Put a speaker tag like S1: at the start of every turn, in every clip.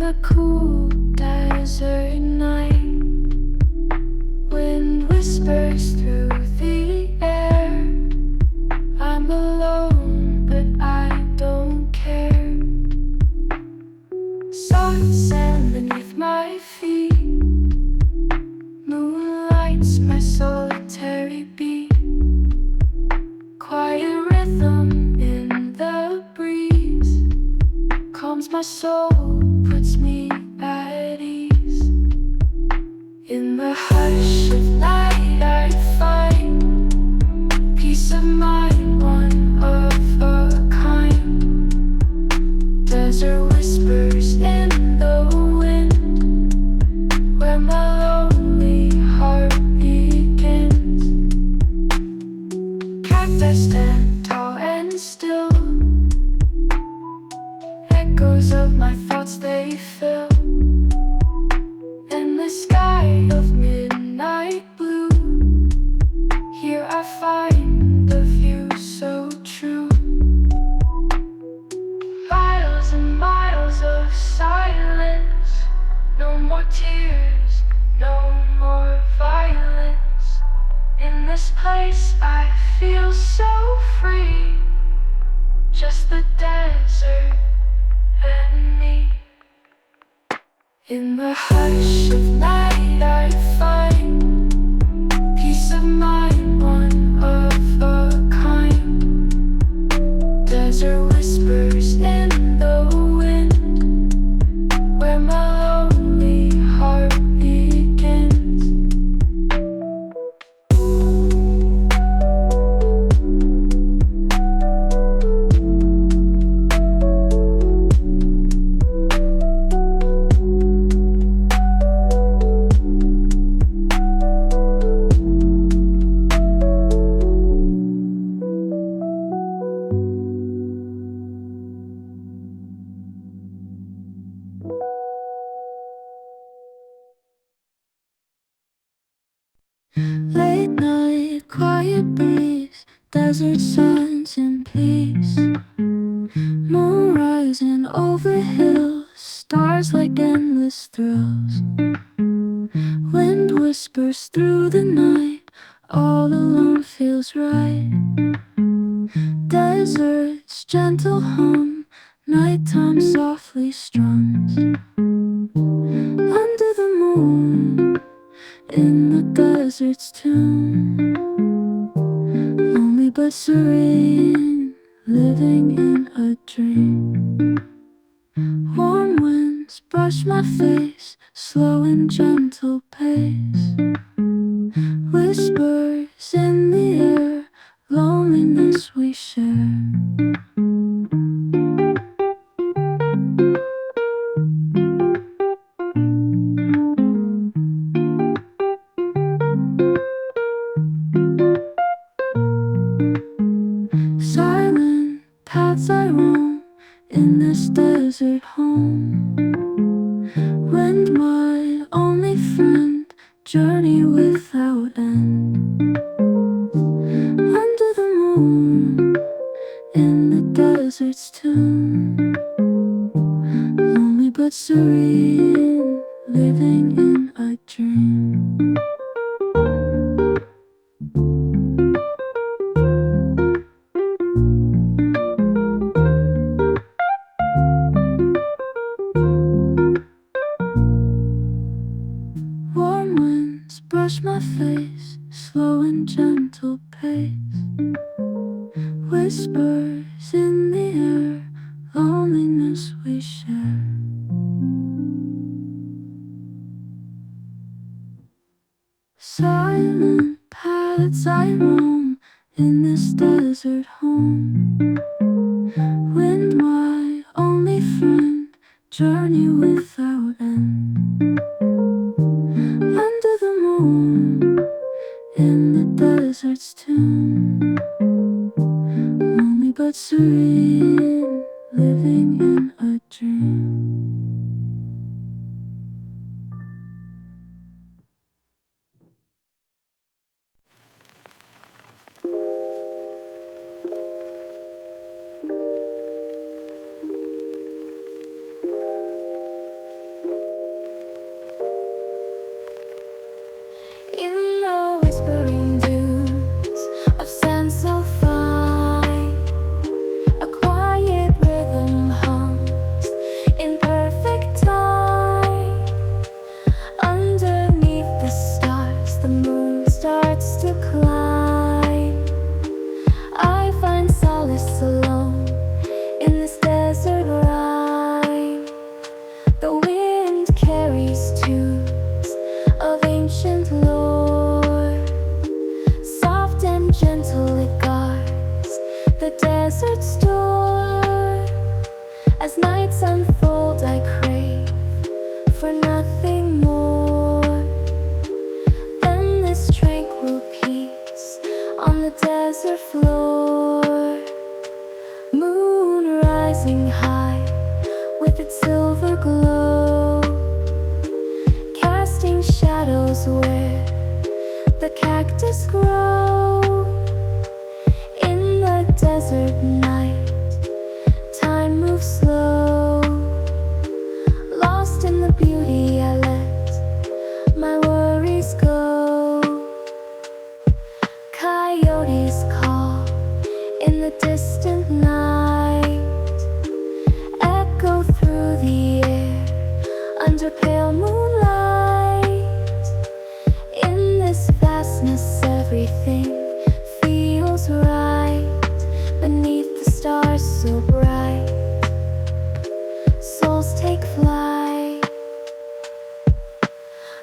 S1: the cool desert night, wind whispers through the air. I'm alone, but I don't care. Soft sand beneath my feet, moonlights my solitary beat. Quiet rhythm in the breeze calms my soul, puts me at ease. In the hush of night I find peace of mind, one of a kind. Desert whispers in the wind, where my lonely heart begins. Cactus stand tall and still, echoes of my thoughts they fill. In the sky of midnight blue, here I find the view so true. Miles and miles of silence, no more tears, no more violence. In this place I feel so free, just the desert and me. In the hush of night I find peace of mind, one of a kind. Desert whispers in the wind, where my lonely heart begins. Late night, quiet breeze, desert sands in peace. Moon rising over hills, stars like endless thrills. Wind whispers through the night, all alone feels right. Desert's gentle hum, nighttime softly strums. Under the moon, in the desert's tomb, lonely but serene, living in a dream. Warm winds brush my face, slow and gentle pace. Whispers in the air, loneliness we share. Silent paths I roam in this desert home. Wind my only friend, journey without end. Under the moon, in the desert's tomb, lonely but serene, living in a dream. Warm winds brush my face, slow and gentle pace. Whispers in the air, loneliness we share. Silent paths I roam in this desert home. Wind my only friend, journey without end. Under the moon, in the desert's tomb, lonely but serene, living in a dream. its silver glow, casting shadows where the cactus grow. In the desert night, time moves slow, lost in the beauty. I let my worries go. Coyotes call in the distant night, echo through the air under pale moonlight. In this vastness everything feels right, beneath the stars so bright. Souls take flight,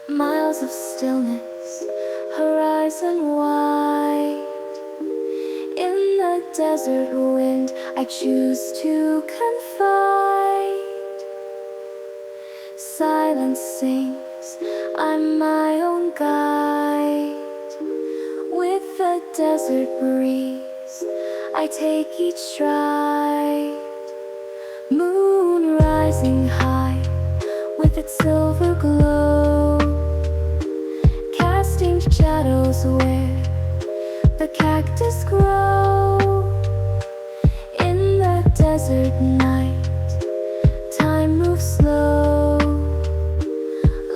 S1: miles of stillness, horizon wide. In the desert wind I choose to confide. Silence sings, I'm my own guide. With the desert breeze I take each stride. Moon rising high with its silver glow, casting shadows where the cactus grow. In the desert night, time moves slow,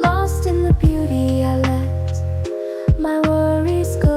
S1: lost in the beauty. I let my worries go.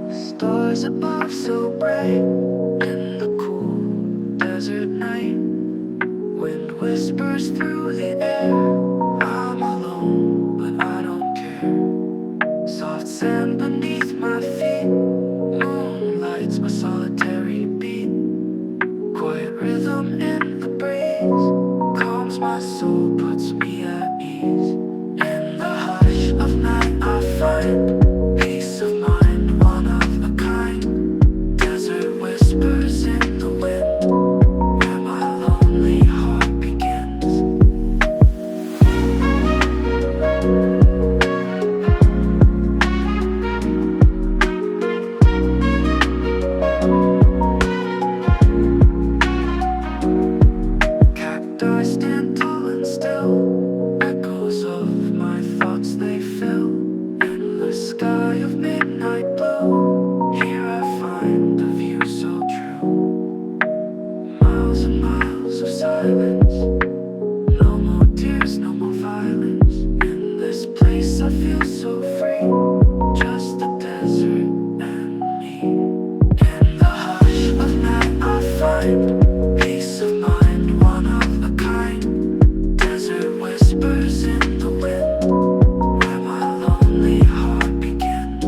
S1: Stars above so bright in the cool desert night. Wind whispers through the air. I'm alone, but I don't care. Soft sand beneath my feet. Moonlight's my solitary beat. Quiet rhythm in the breeze calms my soul, puts me at ease. In the hush of night I find peace of mind, one of a kind. Desert whispers in the wind, where my lonely heart begins. Cacti stand tall and still, echoes of my thoughts they fill. In the sky of midnight blue, here I find a view so true. Miles and miles of silence, no more tears, no more violence. In this place I feel so free, just the desert and me. In the hush of night I find peace of mind, one of a kind. Desert whispers in the wind, where my lonely heart begins.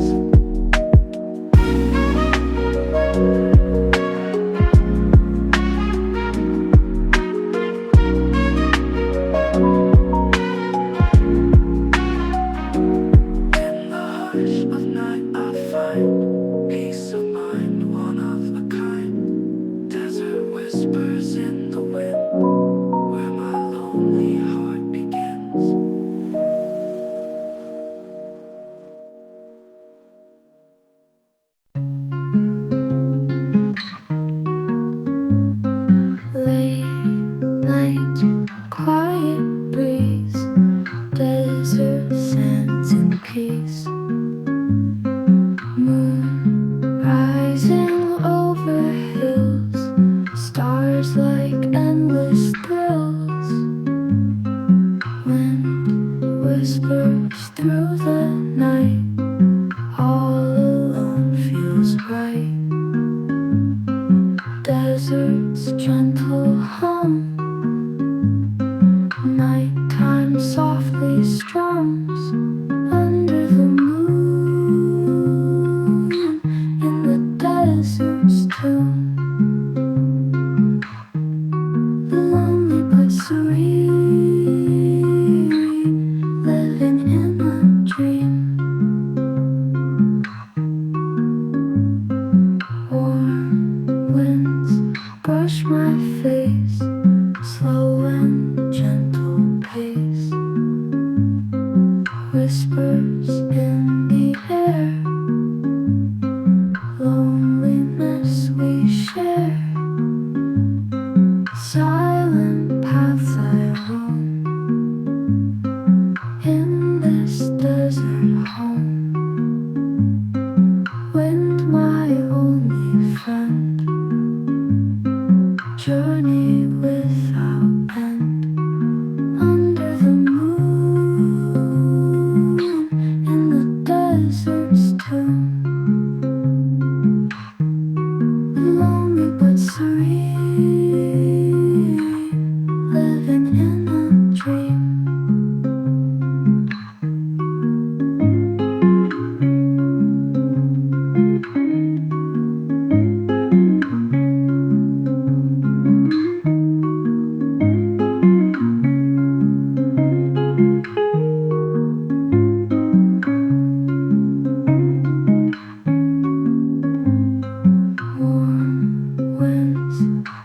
S1: brush my face, slow and gentle pace, whispers in the air, loneliness we share, silent paths I roam in this desert home. Wind, my only friend, journey without end, under the moon, in the desert's tomb, lonely but serene, living in a dream.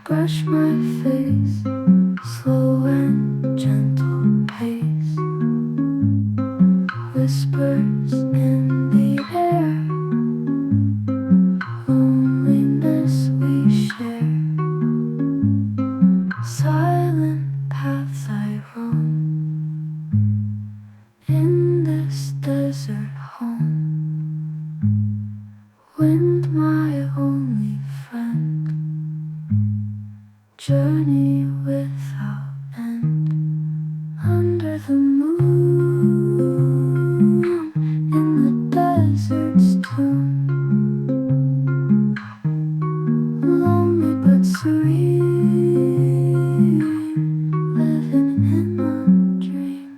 S1: Brush my face, slow and gentle pace, whispers in the air, loneliness we share, silent paths I roam in this desert home. Wind, my only friend, journey without end, under the moon, in the desert's tomb, lonely but serene, living in a dream.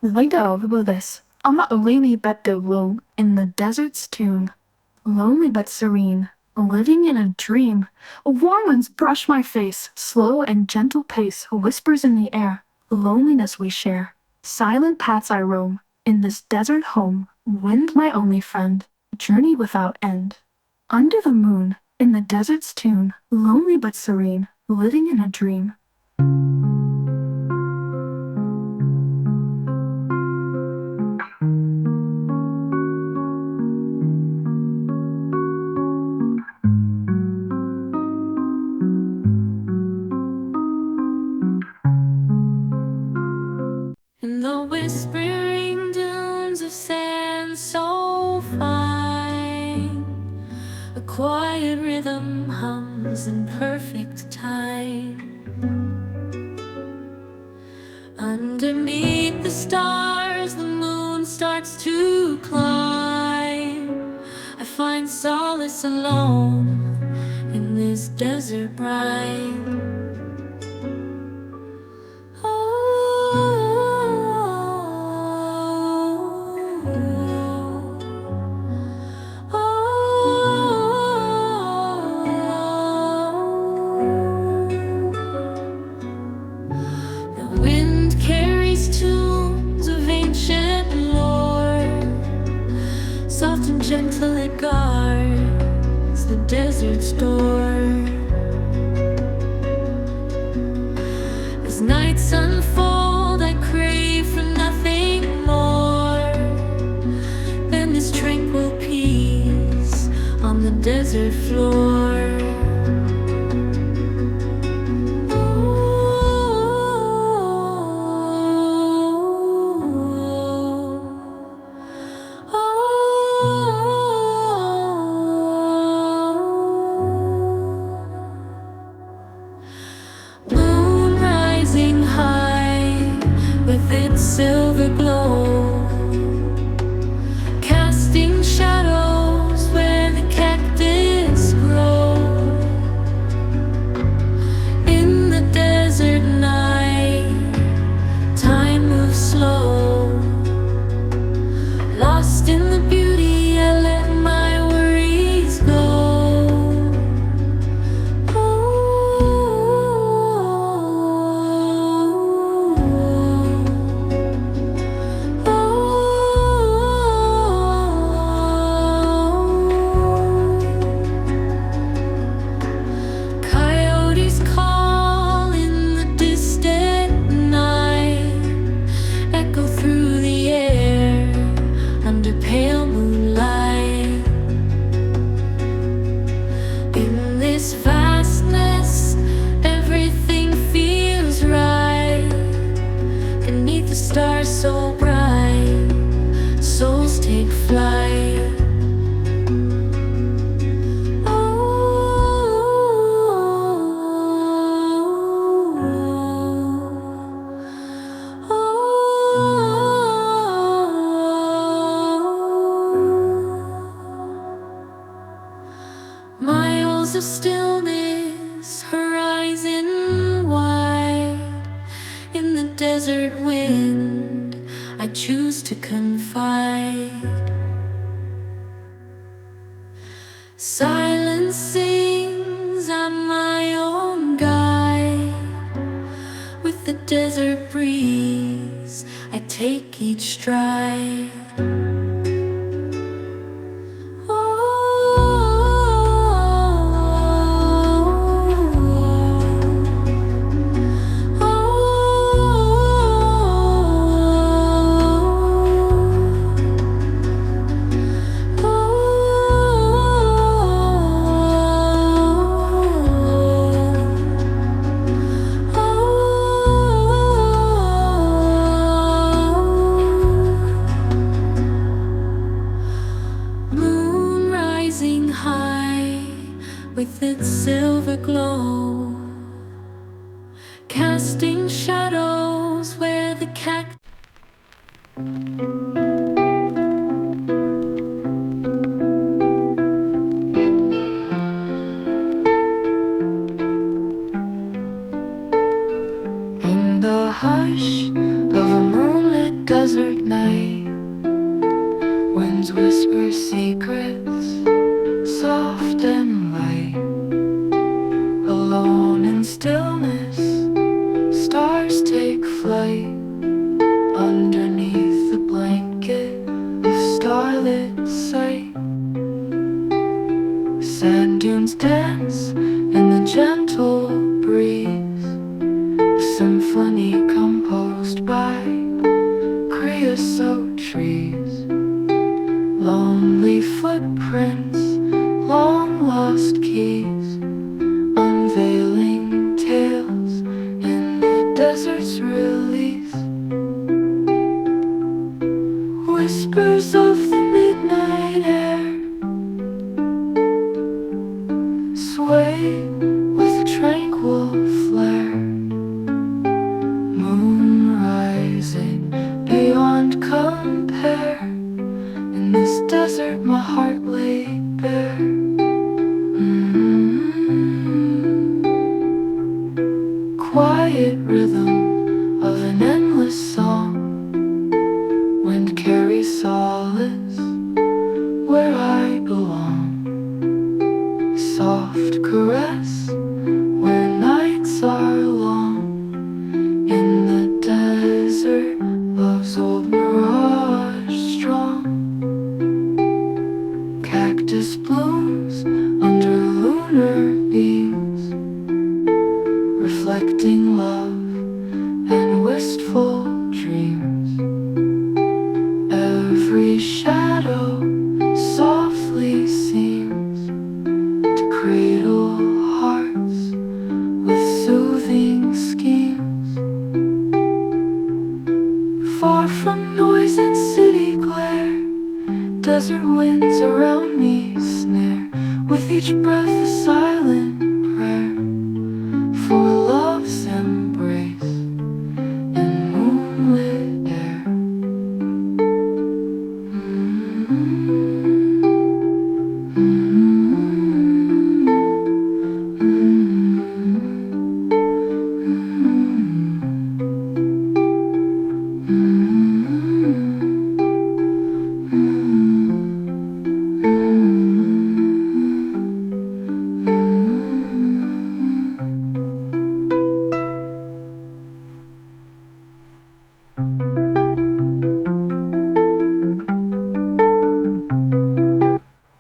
S2: Later with this, I'm not lonely but alone in the desert's tomb, lonely but serene, living in a dream. Warm winds brush my face, slow and gentle pace, whispers in the air, loneliness we share. Silent paths I roam, in this desert home, wind my only friend, journey without end. Under the moon, in the desert's tomb, lonely but serene, living in a dream.
S1: In the whispering dunes of sand so fine, a quiet rhythm hums in perfect time. Underneath the stars, the moon starts to climb. I find solace alone in this desert brine. Soft and gentle it guards the desert's door. As nights unfold, I crave for nothing more than this tranquil peace on the desert floor. Silver glow, casting shadows where the cactus grow. In the desert night, time moves slow. Lost in the beauty, I let my worries go. Hours of stillness, horizon wide. In the desert wind, I choose to confide. Silence sings, I'm my own guide. With the desert breeze, I take each stride. High with its silver glow, casting shadows where the cactus in the hush of a moonlit desert night, winds whisper secrets soft and light. Alone in stillness, stars take flight underneath the blanket of starlit sight. Sand dunes dance in the gentle breeze, a symphony composed by creosote trees. Lonely footprints, long lost keys, unveiling tales in the desert's release. Whispers of the midnight air sway with tranquil flare. Moon rising beyond compare. In this desert my heart lay bare. Quiet rhythm of an endless song. Wind carries solace where I belong. Soft caress where nights are long. In the desert, love's old mirage strong. Cactus blooms under lunar beams, reflecting love and wistful dreams. Every shadow softly seems to cradle hearts with soothing schemes. Far from noise and city glare, desert winds around me snare. With each breath a silent prayer for love's embrace in moonlit air.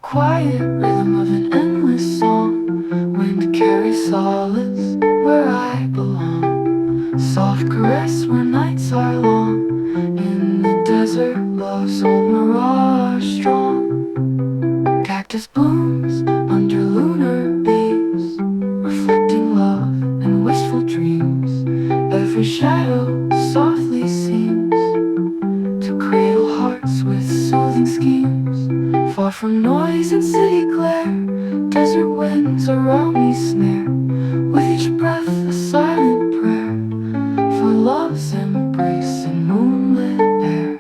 S1: Quiet rhythm of an endless song. Wind carries solace where I belong. Soft caress where nights are long. In the desert, love's old mirage strong. Cactus blooms under lunar beams, reflecting love and wistful dreams. Every shadow softly seems to cradle hearts with soothing schemes. Far from noise and city glare, desert winds around me snare. With each breath a silent prayer for love's embrace in moonlit air.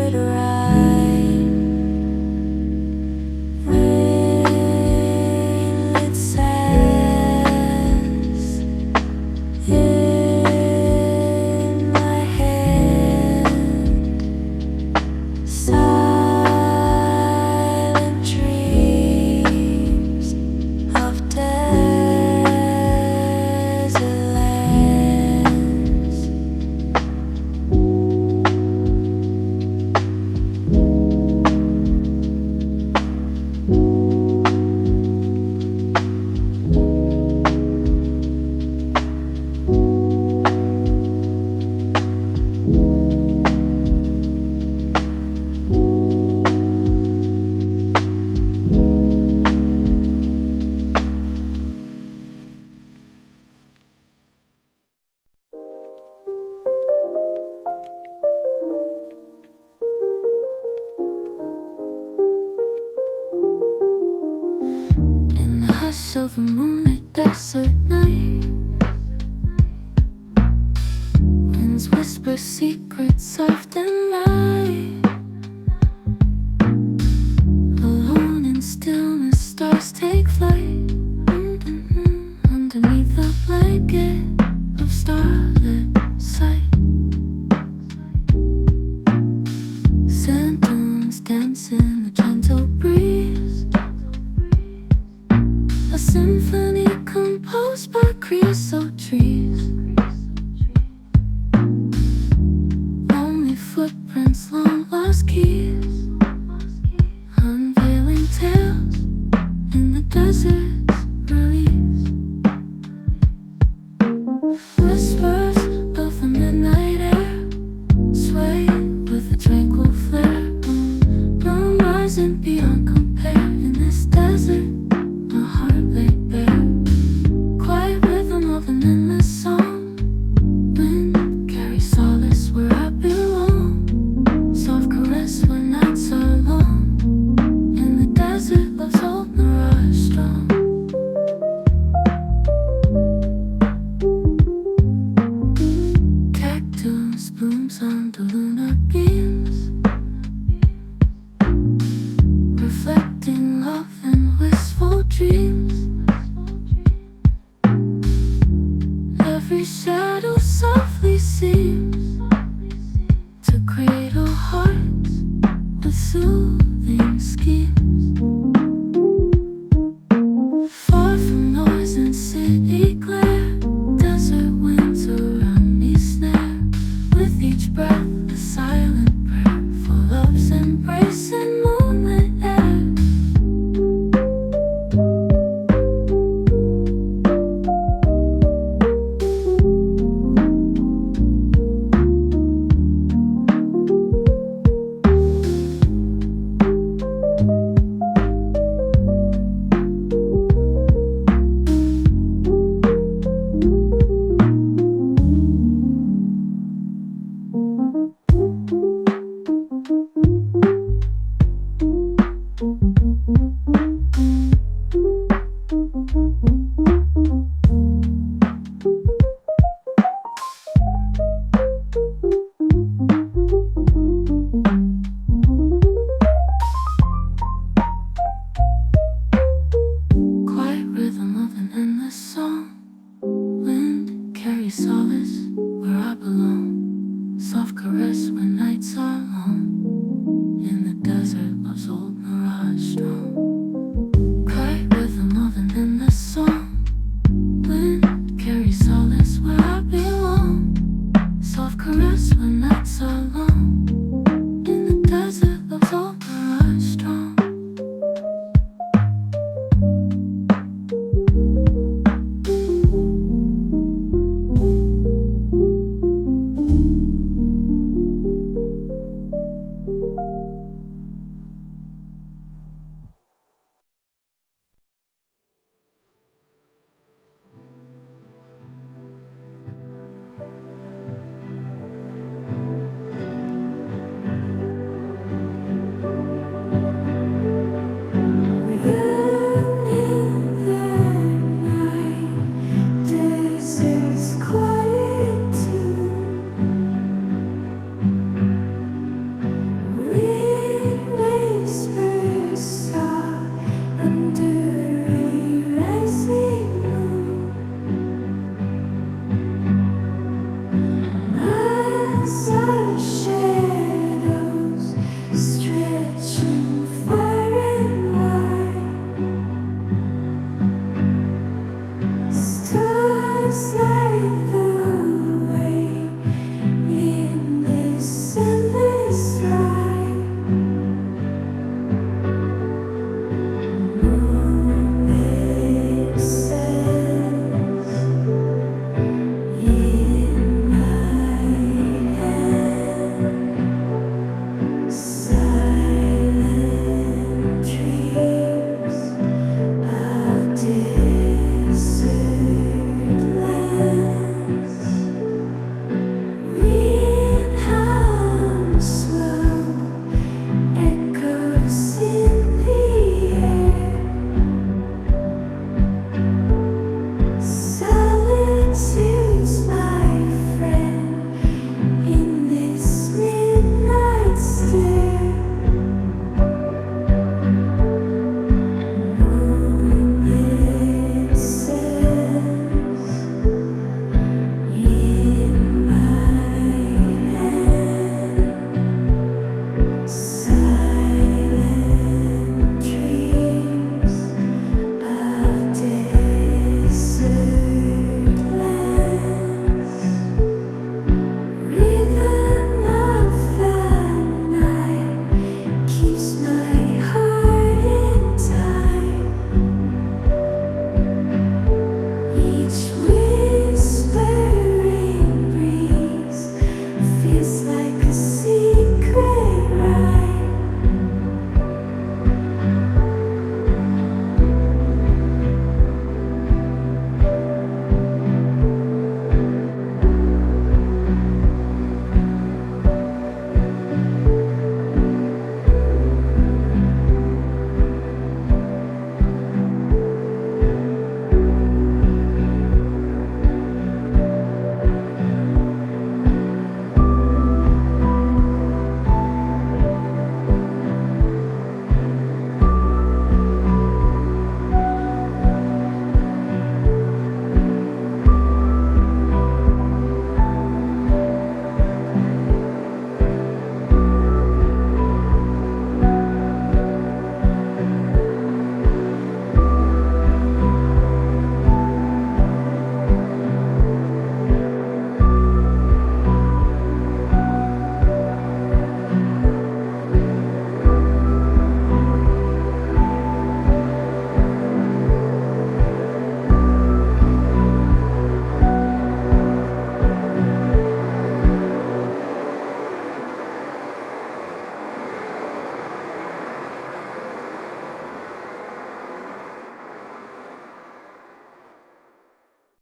S1: would write it says in my hand, silent dreams of desert lands. In the hush of a moonlit desert night, winds whisper secrets soft and light. Alone in stillness, stars take flight. Underneath the blanket of starlit sight, sand dunes dance in the gentle breeze, a symphony composed by creosote trees. Lonely footprints, long lost keys, unveiling tales in the desert's release. Whispers of the midnight air sway with a tranquil flare. Moon rising beyond compare. In this desert, my heart laid bare. Quiet rhythm of an endless song. Wind carries solace where I belong. Soft caress when nights are long. In the desert, love's old mirage strong. Cactus blooms under lunar beams,